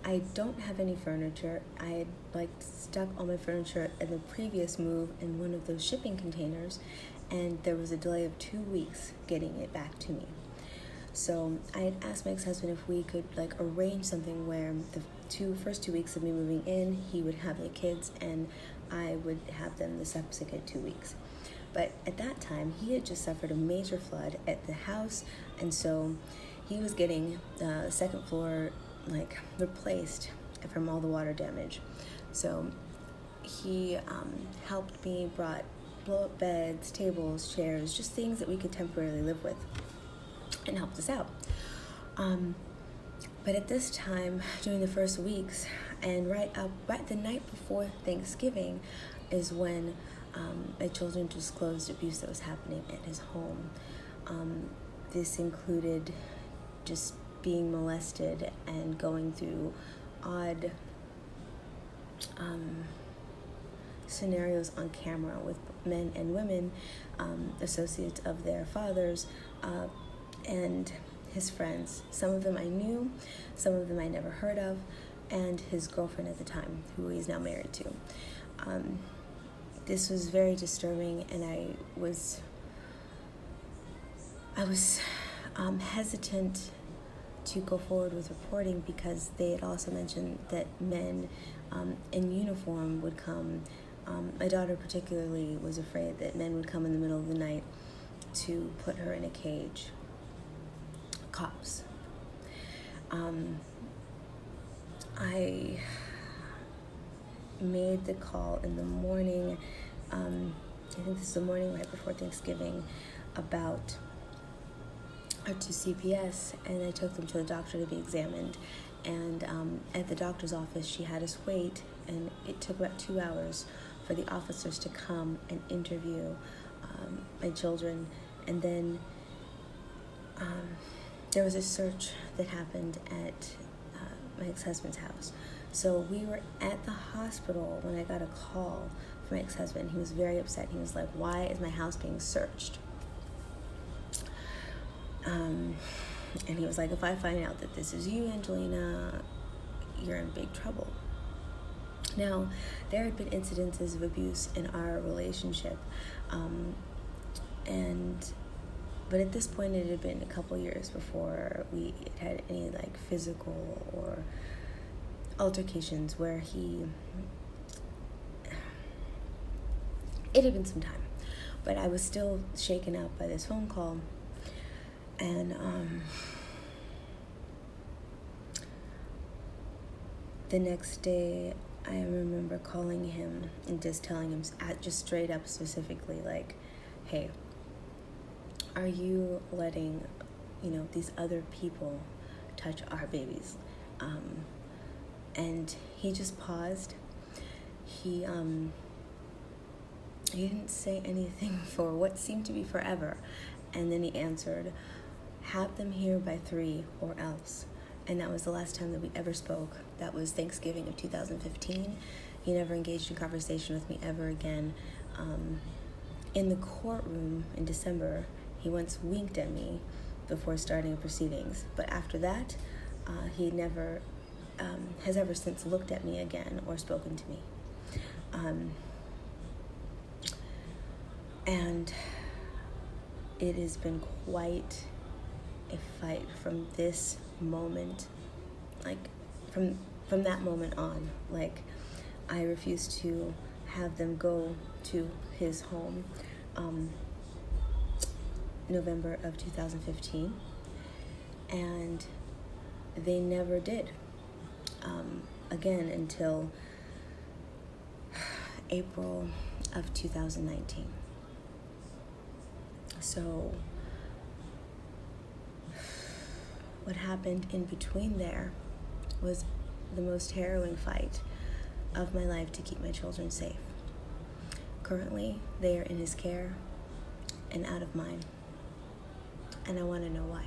I don't have any furniture. I had stuck all my furniture in the previous move in one of those shipping containers, and there was a delay of 2 weeks getting it back to me. So I had asked my ex-husband if we could arrange something where the first 2 weeks of me moving in, he would have the kids and I would have them the subsequent 2 weeks. But at that time, he had just suffered a major flood at the house, and so he was getting the second floor replaced from all the water damage. So he helped me, brought blow-up beds, tables, chairs, just things that we could temporarily live with, and helped us out. But at this time, during the first weeks, and right the night before Thanksgiving, is when my children disclosed abuse that was happening at his home. This included just being molested and going through odd scenarios on camera with men and women, associates of their fathers, and his friends. Some of them I knew, some of them I never heard of, and his girlfriend at the time, who he's now married to. This was very disturbing, and I was hesitant to go forward with reporting because they had also mentioned that men in uniform would come. My daughter particularly was afraid that men would come in the middle of the night to put her in a cage. Cops. I made the call in the morning, I think this is the morning right before Thanksgiving, to CPS, and I took them to the doctor to be examined. And at the doctor's office, she had us wait, and it took about 2 hours for the officers to come and interview my children. And then there was a search that happened at my ex-husband's house. So we were at the hospital when I got a call from my ex-husband. He was very upset. He was like, "Why is my house being searched?" And he was like, "If I find out that this is you, Angelina, you're in big trouble." Now, there had been incidences of abuse in our relationship, but at this point it had been a couple years before we had any physical or altercations where it had been some time, but I was still shaken up by this phone call. And the next day, I remember calling him and just telling him, just straight up specifically, "Hey, are you letting, these other people touch our babies?" And he just paused. He didn't say anything for what seemed to be forever. And then he answered, "Have them here by 3 or else." And that was the last time that we ever spoke. That was Thanksgiving of 2015. He never engaged in conversation with me ever again. In the courtroom in December, he once winked at me before starting proceedings. But after that, he never has ever since looked at me again or spoken to me. And it has been quite a fight from this moment, from that moment on. I refused to have them go to his home November of 2015, and they never did again until April of 2019. So what happened in between there was the most harrowing fight of my life to keep my children safe. Currently, they are in his care and out of mine, and I want to know why.